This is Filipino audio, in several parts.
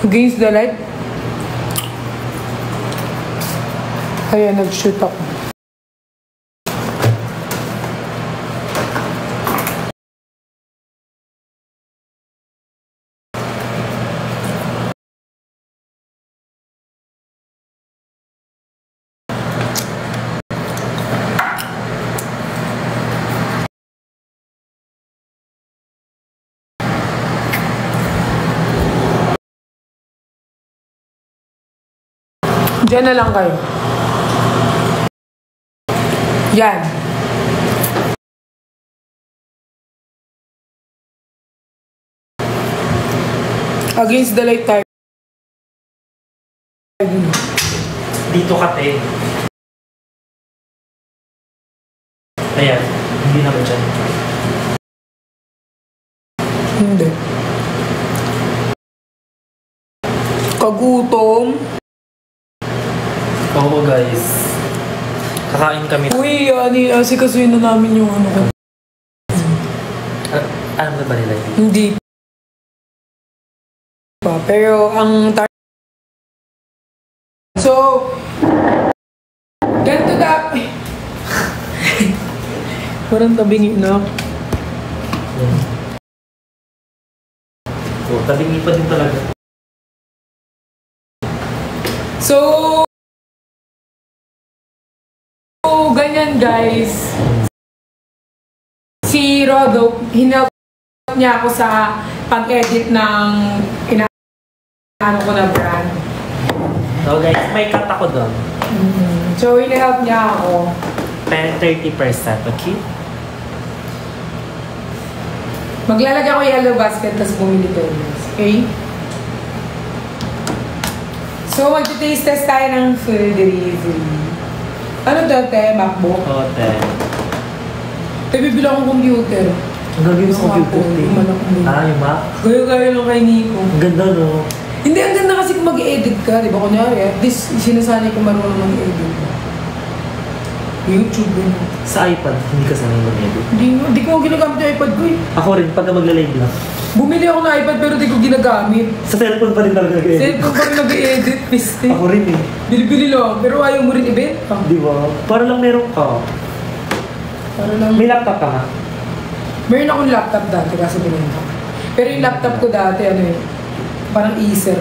Against the light. Kaya nag-shoot ako. Diyan na lang kayo. Yan. Against the light tayo. Dito ka, te. Ayan. Hindi naman dyan. Hindi. Kagutom. Oo, guys. Kakain kami. Uy, asikasuhin na namin yung ano ko. Alam na ba nila yun? Hindi pa. Pero ang so, ganito da. Parang tabingi na. Oo, tabingi pa din talaga. So, ganyan guys. Si Rodo, hinelp niya ako sa pag-edit ng ano ko na brand. So guys, may cut ako doon. So, hinelp niya ako. 30%, okay? Maglalagay ako yellow basket tapos bumili ko. Okay? So, mag-taste test tayo ng food delivery. Ano dati? MacBook? Oo, te. Bibili akong computer. Ang gagawin sa computer, te. Yung Mac? Gaya-gaya lang kay Nico. Ang ganda, no? Hindi, ang ganda kasi kung mag-edit ka. Di ba? Kunyari, at least sinasanay ko marunong mag-edit. YouTube yun. Sa iPad, hindi ka sanay mag-edit? Hindi ko ginagamit yung iPad ko eh. Ako rin, pagka magla-live lang. Bumili ako ng iPad pero di ko ginagamit. Sa cellphone pa rin talaga nag-edit? Cellphone pa rin nag-edit, piste. Ako rin eh. Bili-bili lang, pero ayaw mo rin ibenta. Di ba? Para lang meron ka. Para lang... May laptop ka nga? Meron akong laptop dati kasi binenta. Pero yung laptop ko dati, ano eh, parang Acer.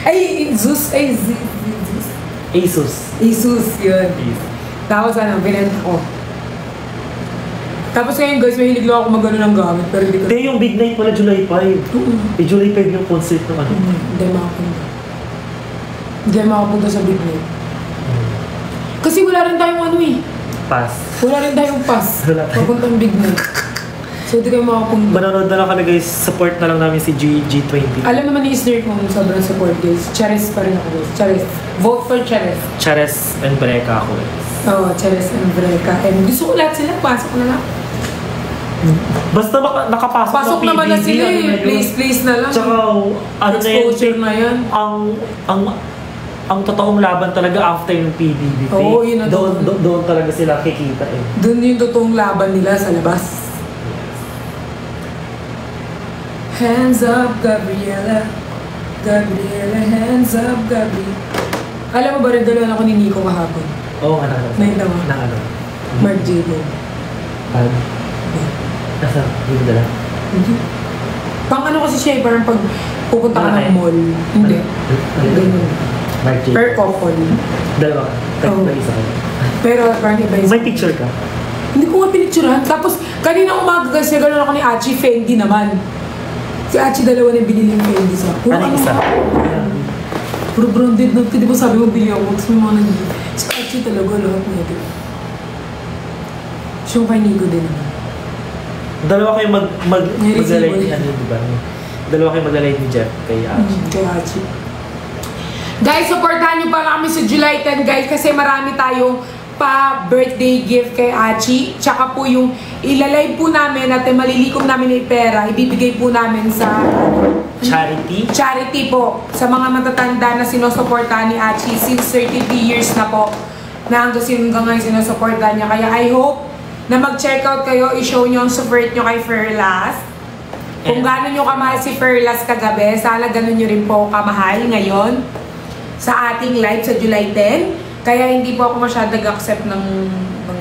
Ay, Asus. Ay, Asus. Asus. Asus, yun. Asus. Tapos ano, binenta ko. Tapos ngayon guys, mahilig lang ako mag-ano ng gamit, pero hindi ko... Hindi, yung Big Night pala, July 5. July 5 yung concert ng ano. Hindi makapunta. Hindi makapunta sa Big Night. Kasi wala rin tayong ano eh. Pass. Wala rin tayong pass. Papuntang Big Night. So hindi kayo makapunta. Manonood na lang kami guys, support na lang namin si G20. Alam naman ni Isner kung sobrang support guys. Chares pa rin ako guys. Chares. Vote for Chares. Chares and Breka ako guys. Oo, Chares and Breka. And gusto ko lahat sila. Pasok na lang. Basta nakapasok pasok ng naman na PBB, sila ano eh. Place na lang. Tsaka, ano exposure na yan. Ang totoong laban talaga after yung PBB. Oo, yun na doon talaga sila kikita eh. Doon yung totoong laban nila sa labas. Hands up, Gabriela. Gabriela, hands up, Gabriela. Alam mo ba rin dalawa ako ni Nico kahapon? Oo, anak. Nahinda mo? Na ano? Mark Jago. Nasa, hindi dala? Pang ano kasi siya, parang pag pupunta ka ng mall. Hindi. Ganun. Per couple. Dalawa ka? Oo. Isa ka? Pero parang iba isa. May picture ka? Hindi ko nga pinicturehan. Tapos, kanina umaga kasi gano'n ako ni Achi, Fendi naman. Si Achi dalawa na binili yung Fendi sa. Ano isa? Puro branded na. Di ba sabi mo bili ako? Tapos may mga nandito. Si Achi talaga lahat niya. Siya yung kay Nico din naman. Dalawa kayo maglalay ni ano, di ba? Dalawa kayo maglalay ni Jeff kay Achi. Kay Achi. Guys, supportahan nyo pala kami sa July 10, guys, kasi marami tayong pa-birthday gift kay Achi. Tsaka po yung ilalive po namin at malilikom namin ng pera, ibibigay po namin sa charity? Charity po. Sa mga matatanda na sinusuportahan ni Achi since 33 years na po na hanggang ngayon sinusuportahan niya. Kaya I hope na mag-check out kayo, i-show nyo ang support nyo kay Ferlas. Kung gano'n nyo kamahal si Perlas kagabi, sana gano'n nyo rin po kamahal ngayon sa ating live sa July 10. Kaya hindi po ako masyado nag-accept ng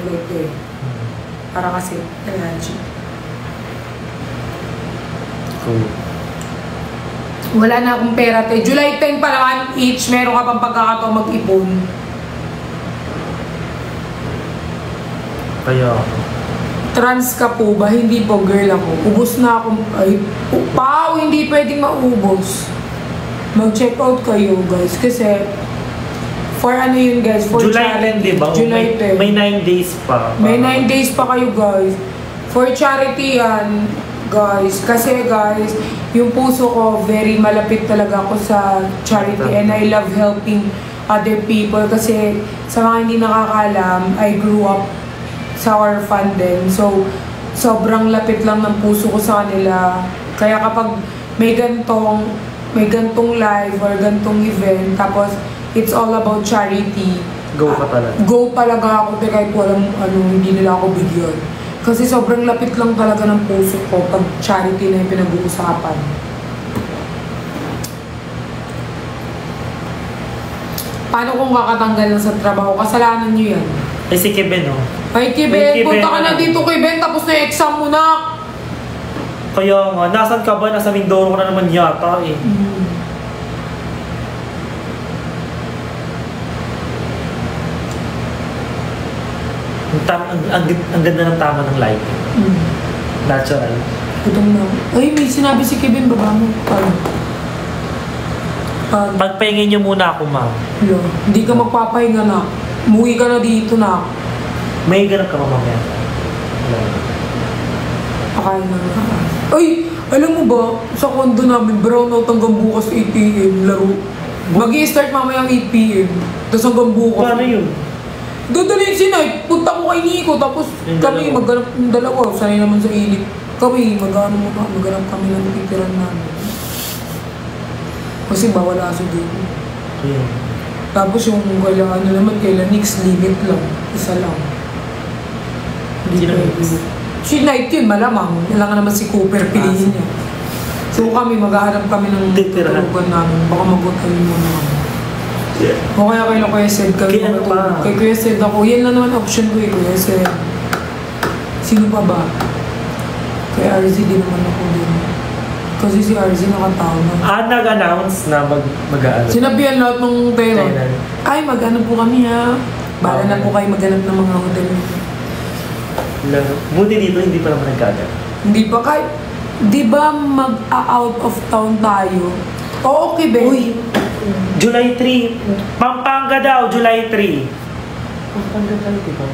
live ko eh. Para kasi, energy. Cool. Wala na akong pera te. July 10 pa naman each, meron ka pang pagkakataon mag-ipon. Kaya, Trans ka po ba? Hindi po, girl ako. Ubus na ako. Ay, pao, hindi pwedeng maubos. Mag-check out kayo, guys. Kasi, for ano yun, guys? For July 10, di ba? July 10. May 9 days pa. May 9 days pa kayo, guys. For charity yan, guys. Kasi, guys, yung puso ko, very malapit talaga ako sa charity. And I love helping other people. Kasi, sa mga hindi nakakaalam, I grew up sa orphan din. So, sobrang lapit lang ng puso ko sa kanila. Kaya kapag may gantong live or gantong event, tapos it's all about charity. Go ka talaga. Go talaga ako kahit walang hindi nila ako bigyan. Kasi sobrang lapit lang talaga ng puso ko pag charity na yung pinag-uusapan. Paano kung kakatanggal lang sa trabaho? Kasalanan nyo yan. Eh si Kevin, no? Ay, Kevin, punta ka na dito, Kevin, tapos na yung exam mo na. Kaya nga, nasan ka ba? Nasa Mindoro ka na naman yata eh. Ang ganda ng tama ng light. Natural. Gutom na. Ay, may sinabi si Kevin, baba mo. Pagpahingin niyo muna ako, ma'am. Hindi ka magpapahinga na. Umuwi ka na dito na. May ganap ka pa mamaya. Pakain na nga. Ay! Alam mo ba, sa condo namin, brownout hanggang bukas 8 p.m. laro. Mag-i-start mamaya ang 8 p.m. Tapos hanggang bukas. Paano yun? Dadalhin si Night. Punta ko kay Nico. Tapos kami maghanap ng dalawa. Sanay naman sa init. Kami, maghanap kami ng titiran namin. Kasi bawal aso dito. Yeah. Tapos yung kailangan naman, next limit lang. Isa lang. Hindi pwede. Si Night yun, malamang. Kailangan naman si Cooper, piliin niya. So kami, maghahanap kami ng tutulugan namin. Baka mag-hotel muna namin. Yeah. O kaya kay Kuya Sed, kaya ano pa? Kay Kuya Sed ako. Yan lang naman option ko eh, Kuya Sed. Sino pa ba? Kay RZ din naman ako din. Kasi si RZ nakatawa na. Nag-announce na mag-aano. Sinabihan lahat ng pera. Tenant. Ay, mag-ano po kami ha. Bala na po kayo maghanap ng mga hotel. Buti dito, hindi pa naman nagkagat. Hindi pa kahit, di ba mag-out of town tayo? Oo, okay, Ben. Uy, July 3. Pampanga daw, July 3. Pampanga daw, di ba?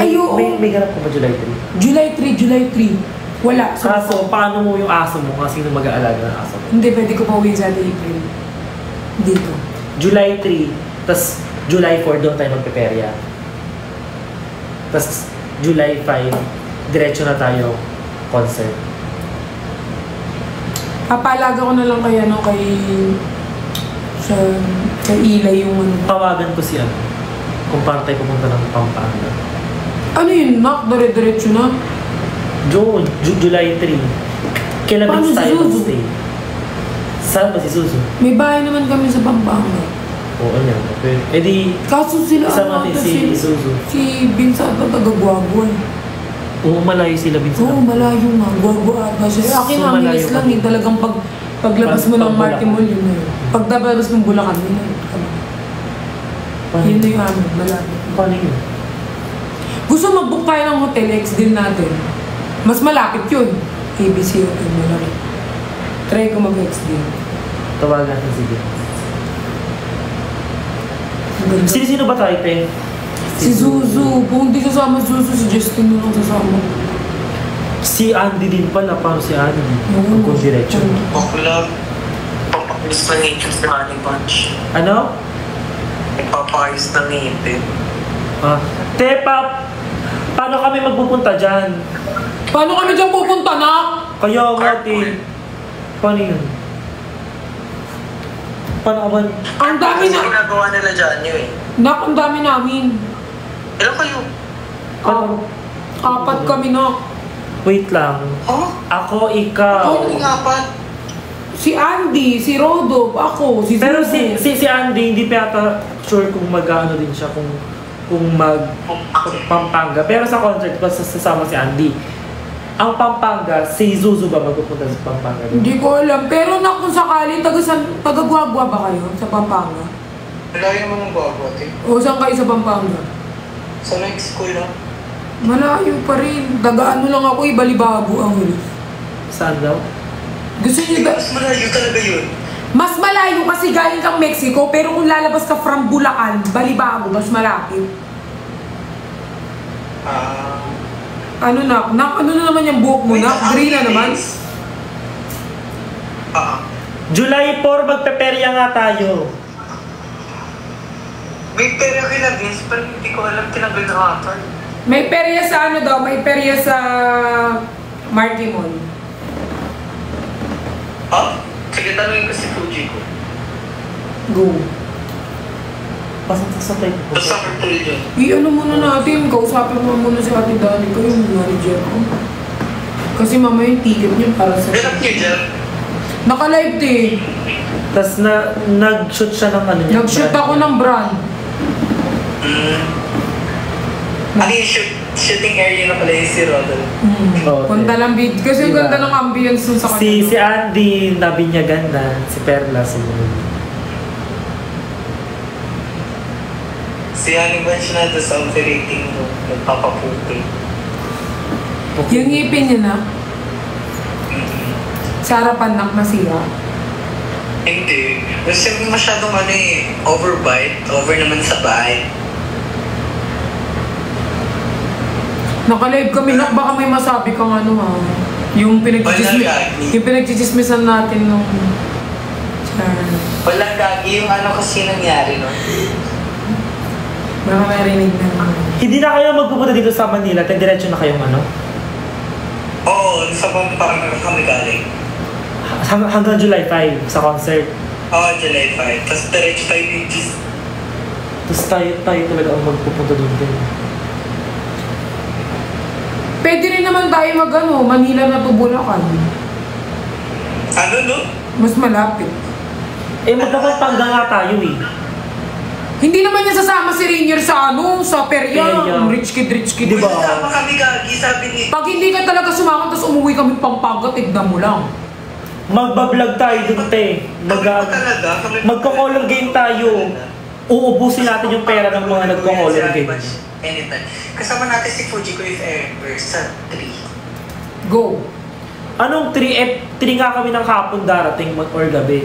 Ay, oo. May ganap ko ba July 3? July 3. Wala. Kaso, paano mo yung aso mo? Kasi sino mag-aalaga ng aso mo? Hindi, pwede ko pa uwi sa April. Dito. July 3, tas July 4 doon tayo magpeperya. Tas July 5, diretso na tayo concert. Papalaga ko na lang kay kay Ilay yung Tawagan ko siya kung paano tayo pumunta ng Pampanga. Ano yun, Nak? Dire-diretso na? July 3. Kailan Paano si tayo Suzu? mag-stay? Saan ba si Suzu? May bahay naman kami sa Pampanga. Oo, yan. Okay. Eh di, Kaso sila, isama natin si Suzu. Si Vince ata taga-Guagua eh. Oo, malayo sila Vincent. Oo, malayo nga. Guagua ata siya. Akin So, ang malayo bilis lang ka. eh. Talagang paglabas mo ng Marty Mall, yun na yun. Pagdabas mo ng Bulacan, yun na yun. Yun na yung amin, malapit. Paano yun? Gusto mag-book tayo ng hotel, ex din natin. Mas malapit yun. ABC Hotel, malapit. Try ko mag-ex din. Tawagan natin sige. Sino ba tayo, te? Si Zuzu. Kung hindi kasama si Zuzu, si Justin na lang sasama. Si Andy din pala. Paano si Andy? Oo. Kung direction. Ako lang, papapayos ng ngipin si Honey Bunch. Ano? Papapayos ng ngipin. Te, paano kami magpupunta dyan? Paano kami dyan pupunta, na? Kaya nga, te. Paano yun? Paano ka ba? Ang dami Kasi na. ginagawa nila dyan yun eh. Nak, ang dami namin. Ilan kayo? Paano? 4 kami, Nak. Wait lang. Oh? Ako, ikaw. Ako yung apat. Si Andy, si Rodo, ako, si Pero Zuzu. si Andy, hindi pa yata sure kung mag-ano din siya, kung Pampanga. Pero sa concert, basta sasama si Andy. Ang Pampanga, si Zuzu ba magpupunta sa Pampanga? Hindi ko alam. Pero na kung sakali, taga-Guagua ba kayo sa Pampanga? Malayo naman ang bagot eh. O saan kayo sa Pampanga? Sa next school lang. Malayo pa rin. Taga-ano lang ako, Balibago ang huli. Saan daw? Gusto niyo Mas malayo talaga yun. Mas malayo kasi galing kang Mexico, pero kung lalabas ka from Bulacan, Balibago, mas malapit. Ano na naman yung buhok mo na? Green na naman? July 4, magpeperya nga tayo. May pera kila Vince, pero hindi ko alam tinagal na ata. May perya sa ano daw, may perya sa Marky Mall. Sige, tanongin ko si Fuji ko. Go. Pasang sa tayo po. Basta Mertul yun. I-ano muna natin, kausapin mo muna si Ate Dani ko yung manager ko. Kasi mamaya yung ticket niya para sa... Ganap niyo dyan. Naka-live eh. Tapos nag-shoot siya ng ano niya. Nag-shoot ako ng brand. Ano yung shooting area na pala yung si Rodel? Okay. Punta lang vid. Kasi Diba? ganda ng ambience nun sa kanya. Si Andy, nabinyagan na. Si Perla, si Si Hannibal siya na sa operating mo. Nagpapaputi. Yung ngipin niya na, sa harapan nak masira. Hindi. Kasi masyadong overbite. Over naman sa bite. Naka-live kami nak, baka may masabi kang ano ha. Yung pinagchichismisan natin nung... Walang gagi yung kasi nangyari no? Baka may rinig na. Hindi na kayo magpupunta dito sa Manila, kaya diretso na kayong ano? Oo, sa Pampanga kami galing. Hanggang July 5 sa concert. July 5. Tapos diretso tayo beaches. Tapos tayo talaga ang magpupunta doon din. Pwede rin naman tayo Manila na to Bulacan. Ano no? Mas malapit. Magpapampanga nga tayo eh. Hindi naman niya sasama si Rainier sa perya. Perya. Rich kid. Diba? Sama kami gagi, sabi ni... Pag hindi ka talaga sumama, tapos umuwi kami Pampanga, tignan mo lang. Magbablog tayo dun, te. Magko-color game tayo. Uubusin natin yung pera ng mga nagko-color game. Anytime. Kasama natin si Fuji ko if ever sa 3. Go. Anong 3 nga kami ng hapon darating or gabi?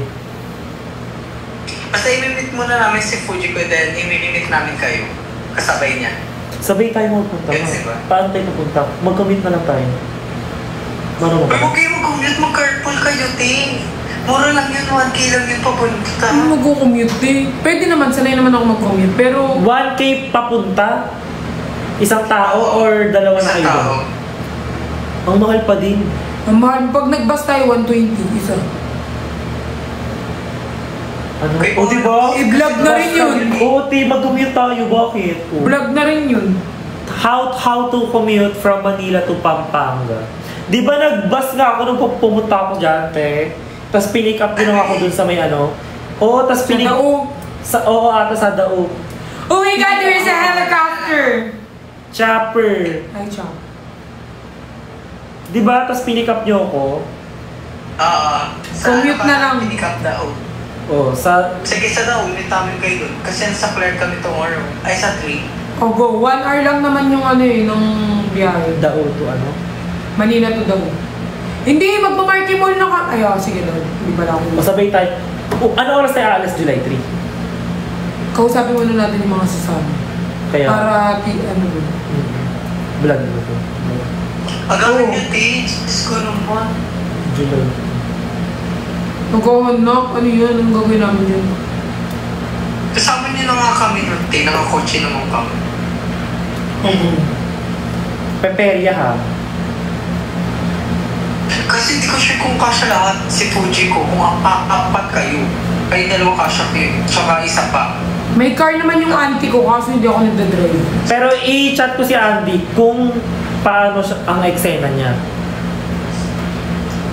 Basta imimit muna namin si Fuji ko, then imimit namin kayo. Kasabay niya. Sabay tayo magpunta. Yes, diba? Paano tayo magpunta? Mag-commit na lang tayo. Marunong Pero ka. huwag kayo mag-commute, mag-carpool kayo, ting. Mura lang yun, 1K lang yun papunta. Ano mag-commute eh? Pwede naman, sanay naman ako mag-commute. Pero 1K papunta? Isang tao or dalawa na Isang kayo? tao. Ang mahal pa din. ang mahal, pag nag-bus tayo, 120 isa. Ano? Okay, O diba? I-vlog na rin yun. Oo, mag-commute tayo. Bakit? O. Vlog na rin yun. How to commute from Manila to Pampanga? Di ba nag-bus nga ako nung pumunta ako dyan, te? Tapos pinick up din ako dun sa may ano. Oo, tapos pinick... Oo, ata sa Daog. Oh my God, there is a helicopter! Chopper. Hi, Chop. Di ba? Tapos pinick up nyo ako. Commute na lang. Pick up daw. Oo, sa... Sige sa daw, ulit namin kayo dun. Kasi nasa Claire kami tomorrow. Ay, sa 3. Oh, go. 1 hour lang naman yung nung biyahe. Daog to ano? Manila to Daog. Hindi, magpa-Marky Mall na ka. Ay, sige daw. Hindi pala ako. Masabay tayo. Ano oras tayo alas July 3? Kausapin muna natin yung mga sasama. Kaya... Para, Vlog mo to. Agawin niyo, Tage. Diyos ko naman. July. Mag-anak, ano yan? Ang gagawin namin yun? Kasama niyo na nga kami nun, Tage. Nakakotse naman kami. Peperya ha. Kasi hindi ko sure kung kasya lahat si Fuji ko. Kung apat kayo. Kayo dalawa kasya kayo. Tsaka isa pa. May car naman yung auntie ko, kaso hindi ako nagdadrive. Pero i-chat ko si Andy kung paano siya, ang eksena niya.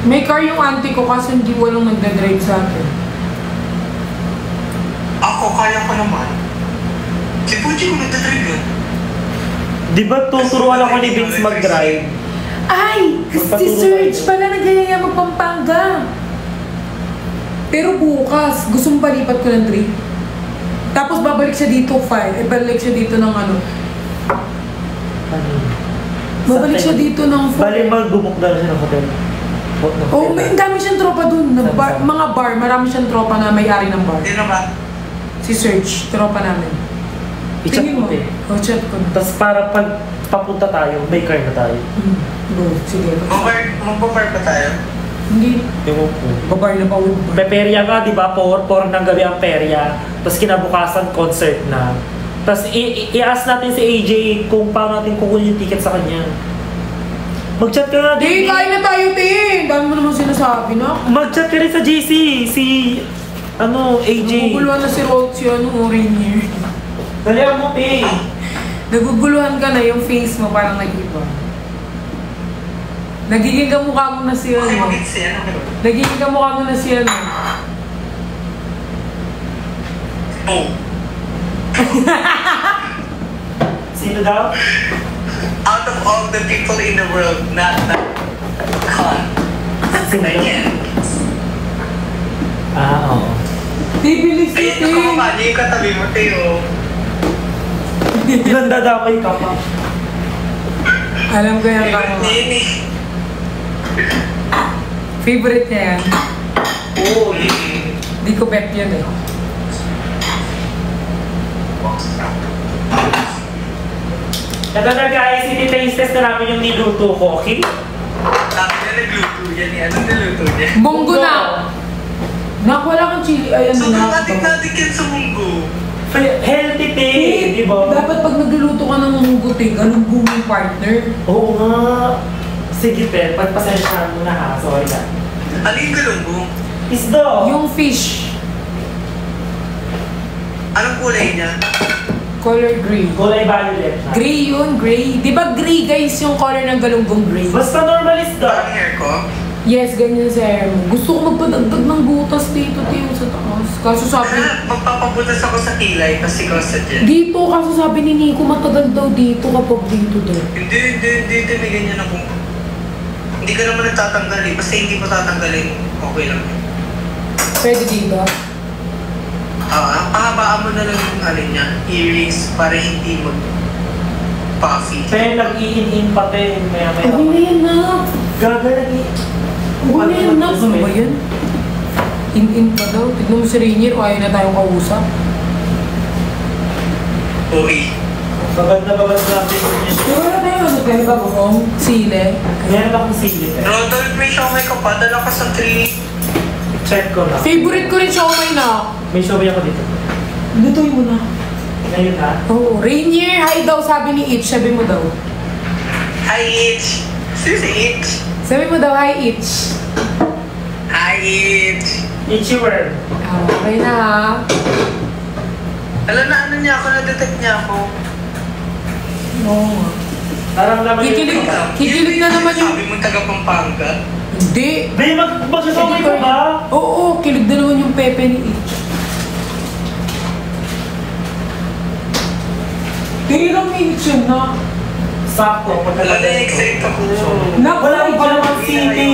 May car yung auntie ko kasi hindi walang nagdadrive sa akin. Ako, kaya ko naman. Si Puji ko nagdadrive yun. Di ba tuturuan ako ni Vince mag-drive? Ay! Si Serge pala nagayaya magpampanga. Pero bukas, gusto mong palipat ko ng 3. Tapos babalik siya dito 5. Balik siya dito ng ano. Babalik siya dito ng 4. Bali magbubuk na siya ng hotel. Oh, may dami siyang tropa dun. Mga bar, marami siyang tropa na may-ari ng bar. Hindi naman. Si Serge, tropa namin. I-chat Tingin mo. mo. Oh, chat ko na. Tapos para pag papunta tayo, may car na tayo. Go, sige. Magbabar ba tayo? Hindi. Ewan ko. Babar na pa. May perya nga, di ba? 4 ng gabi ang perya. Tapos kinabukasan, concert na. Tapos i-ask natin si AJ kung paano natin kukunin yung ticket sa kanya. Mag-chat ka na, Di, kain na tayo, Tin! Dami mo naman sinasabi, no? Mag-chat ka rin sa JC. Si, AJ. Naguguluhan na si Rainier. Dalihan mo, Tin. Naguguluhan ka na yung face mo, parang nag-iba. Nagiging kamukha mo na si Kasi ano. mag-itsi, ano? Nagiging kamukha mo na si ano. Oh. Sino daw? Out of all the people in the world, not Con. Sino daw? Ayan. Oo. Bibilis Ayun, yun, Tin! nakamali yung katabi mo, Teo. Ganda damay ka pa. Alam ko yan Favorite ako. niya yun eh. Favorite niya yan. Oo, Di ko bet yun eh. Ito na guys, iti-taste test na namin yung niluto ko, okay? Tapos na nagluto yan eh. Anong niluto niya? Munggo na! Nak, wala kang chili. Ayan So, na. matik-natik yan sa munggo. Healthy tea, di ba? Dapat pag nagluluto ka ng munggo, Tin, galunggong yung partner. Oo nga. Sige, Pel, pagpasensyahan mo na ha. Sorry ka. Ano yung galunggong? Isda. Yung fish. Anong kulay niya? Color gray. Kulay violet na. Gray yun, gray. Di ba gray guys yung color ng galunggong gray? Basta normal isda. Parang hair ko? Yes, ganyan sa hair mo. Gusto ko magpadagdag ng butas dito, Tin, sa taas. Kaso sabi, Magpapabutas ako sa kilay kasi ko sa dyan. dito, kaso sabi ni Nico, matagal daw dito kapag dito daw. Hindi, may ganyan ako. Hindi ka naman nagtatanggal eh. Basta hindi mo tatanggalin, okay lang. Pwede dito. Pahabaan mo na lang yung alin niya, earrings, para hindi mag-puffy. Pel, nag-iin-in pati. Maya-maya. Okay na yan, Nak. Gaga nag-iin. Okay na yan, Nak. Ano ba yan? In-in pa daw. Tignan mo si Rainier, ayaw na tayong kausap. Okay. Babad na natin yun. Di ba na tayo ano, pero ba bukong? Sile. Meron akong silit eh. Rodolph, may siomay ka pa. Dala ka sa 3. Check ko na. Favorite ko rin siomay na. May showy ako dito. Lutuin mo na. Ngayon ha. Oo. Rainier, hi daw, sabi ni Itch. Sabi mo daw. Hi, Itch. Sino si Itch? Sabi mo daw, hi Itch. Hi, Itch. Itchy worm. Okay na ha. Alam na ano niya ako, na-detect niya ako. Oo. Naramdaman Kikilig. Kikilig na naman yung... Sabi mo taga Pampanga. Hindi. Babe, magsasaway ka ba? Oo, kilig na naman yung pepe ni Itch. Tirang minutes yun na. Sakto. Alam na, excite ako. Wala akong kalamansi sini.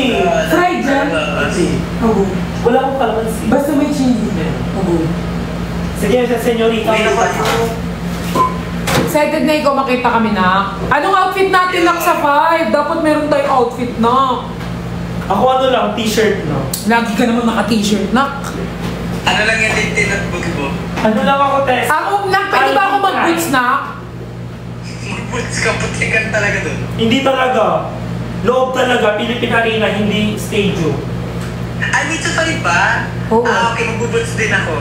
Fried yan? Oo. Wala akong kalamansi. Basta may chili. Oo. Sige, senyorita. May naman. Excited na ikaw makita kami na. Anong outfit natin nak sa 5? Dapat meron tayong outfit na. Ako ano lang, t-shirt no. Lagi ka naman naka-t-shirt nak. Ano lang yan, Tintin at Bugibo? Ano lang ako, Tess? Ako, nak, pwede ba ako mag-boots nak? Mag-boots ka, putikan talaga dun. Hindi talaga. Loob talaga, Philippine Arena, hindi stadium. Ay, dito pa rin ba? Oo. Okay, mag-boots din ako.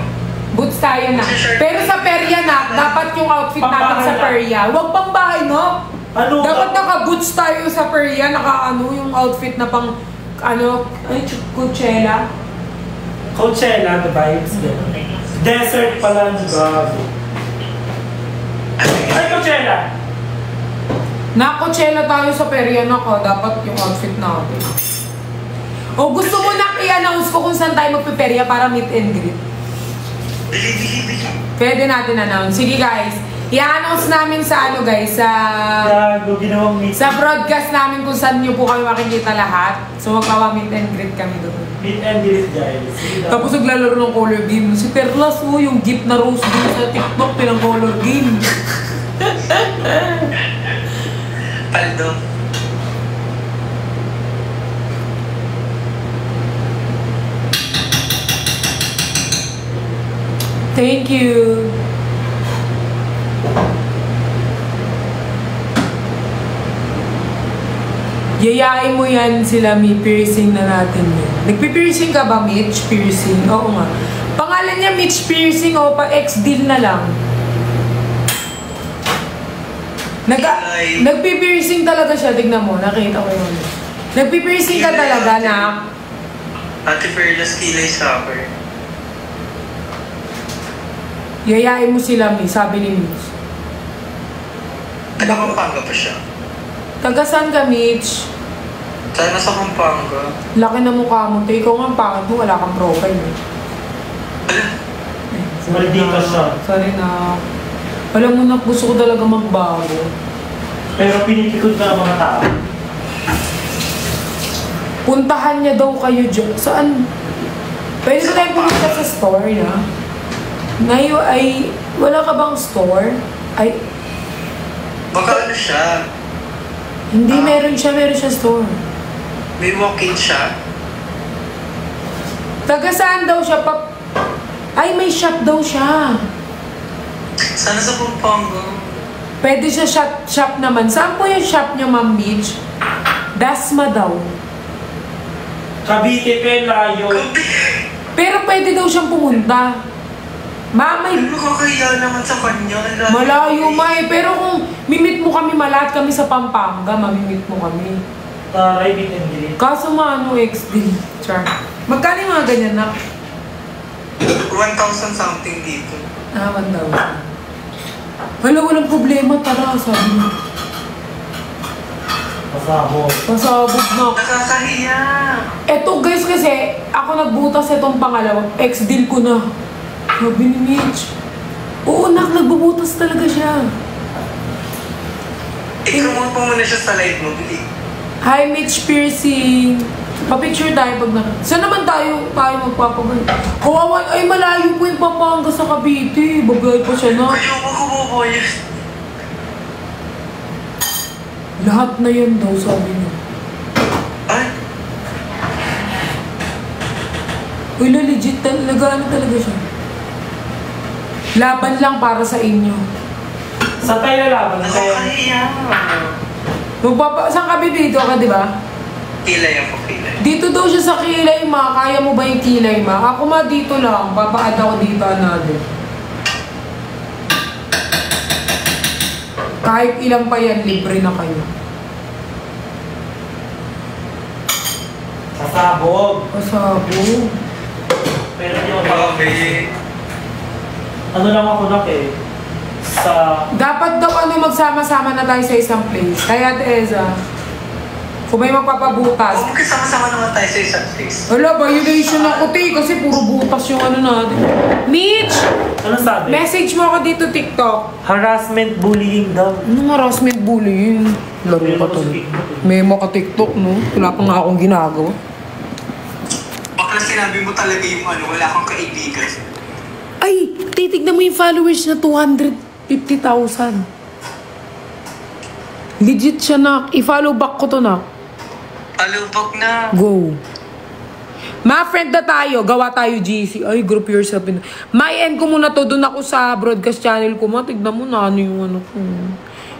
Boots tayo na. Pero sa perya nak, dapat yung outfit natin sa perya. Huwag pang bahay no? Ano? Dapat naka-boots tayo sa perya, naka-ano yung outfit na pang, ano, ay, Coachella. Coachella, the vibes. Desert pala, gago. Ay, Coachella! Nakakotsela tayo sa perya na ko. Dapat yung outfit natin. O gusto mo na i-announce ko kung saan tayo magpiperya para meet and greet? Bili. Pwede natin announce. Sige guys. I-announce namin sa ano guys, ginawang meet. sa broadcast namin kung saan nyo po kami makikita lahat. So magpawa-meet and greet kami doon. Meet and greet guys. Tapos naglalaro ng color game. Si Perlas yung gift na rose din sa TikTok, pinang color game. Paldo. Thank you. Yayain mo yan sila, may piercing na natin yun. Nagpi-piercing ka ba, Mitch? Piercing? Oo nga. Pangalan niya Mitch Piercing o pa-ex-deal na lang? Nagpi-piercing talaga siya. Tignan mo, nakita ko yun. Nagpi-piercing ka talaga na... Ate Perlas kilay sa akin. Yayain mo sila, sabi ni Mitch. Taga-Pampanga pa siya. Taga saan ka, Mitch? Sana sa Pampanga. Laki na mukha mo. Ikaw nga ang pangit mo, wala kang profile. Maldita siya. Sorry na. Alam mo na, gusto ko talaga magbago. Pero pinitikod na ang mga tao. Puntahan niya daw kayo dyan. Saan? Pwede ba tayo pumunta sa store na? Ngayon ay, wala ka bang store? Ay, Baka ano siya? hindi meron siya store. May walk-in siya? Taga saan daw siya? Ay, may shop daw siya. Sana sa Pampanga. Pwede siya shop naman. Saan po yung shop niya, Ma'am Mitch? Dasma daw. Cavite, layo. Pero pwede daw siyang pumunta. Mamay, Ano nakakahiya naman sa kanya? malayo pero kung mimit mo kami, malat kami sa Pampanga, mamimit mo kami. Taray, meet and greet. Kaso maano XD, char. Magkano yung mga ganyan na? 1,000 something dito. 1,000. Wala, walang problema, tara, sabi niya. Pasabog na. Nakakahiya. Eto guys kasi, ako nagbutas itong pangalawa, ex-deal ko na. Sabi ni Mitch. Oo, nagbubutas talaga siya. Ikaw mo pa muna siya sa live mo, Bili. Hi, Mitch Piercing. Pa-picture tayo pag Saan naman tayo magpapagay? Kawawan, ay malayo po yung Pampanga sa Cavite. Bagay pa siya na. Ayaw ko kumaboyes. Lahat na yan daw, sabi niya. Ay, Uy, legit talaga, ano talaga siya? Laban lang para sa inyo. Sa tayo laban, nakakahiya. Saan ka bibito ka, di ba? Kilay ako, kilay. Dito daw siya sa Kilay Ma. Kaya mo ba yung Kilay Ma? Ako ma dito lang. Papaad ako dito, another. Kahit ilang pa yan, libre na kayo. Sasabog. Pasabog. Pero di ako Okay. Ano lang ako sa... Dapat daw magsama-sama na tayo sa isang place. Kaya Eza, kung may magpapabutas. Kung kasama-sama naman tayo sa isang place. Wala, violation ako kasi puro butas yung ano natin. Mitch! Ano sabi? Message mo ako dito TikTok. Harassment, bullying daw. Anong harassment bullying? Laro pa to. Memo ka TikTok, no? Wala pa nga akong ginagawa. Bakla sinabi mo talaga yung wala kang kaibigan. Ay, titignan mo yung followers na 250,000. Legit siya, nak. I-follow back ko to, nak. Alubog na. Go. Ma-friend na tayo. Gawa tayo GC. Ay, group yourself. May end ko muna to. Doon ako sa broadcast channel ko. Tignan mo na ano yung ano ko.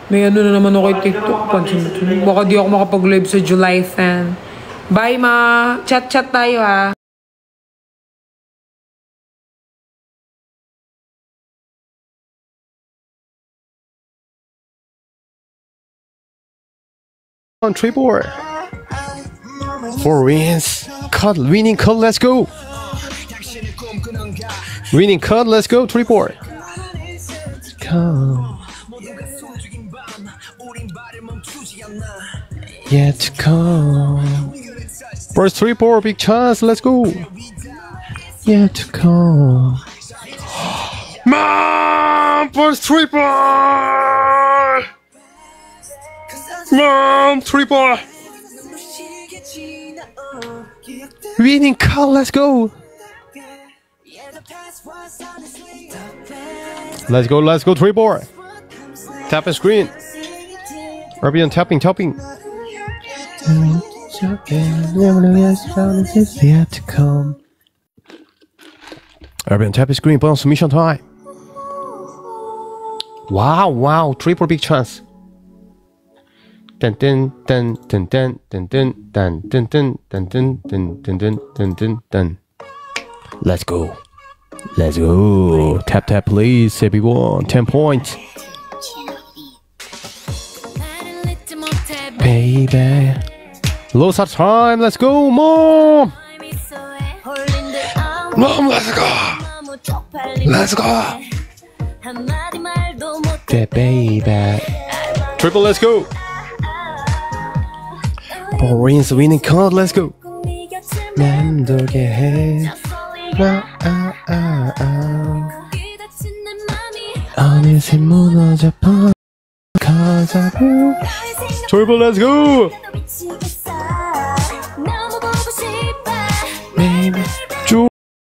May ano na naman ako kay TikTok. Baka di ako makapag-live sa July 10. Bye, ma. Chat-chat tayo, ha. On triple for winning cut, let's go. Winning cut, let's go. Triple. Come. yet to come. First triple, big chance, let's go. Yet to come. Mom, first triple. Mom, triple. Winning card, let's go. Let's go, triple. Tap and screen. Arabian tapping. Yet to come. Arabian tapping screen, bonus submission time. Wow, triple big chance. Dun dun dun dun dun dun dun dun dun dun dun dun dun dun dun dun. Let's go. Tap please, everyone. 10 points. Baby. Low start time. Let's go, Mom. Mom, let's go. Yeah, baby. Triple, let's go. Borin's winning card. Let's go. 어느새 무너져 버려. Triple, let's go.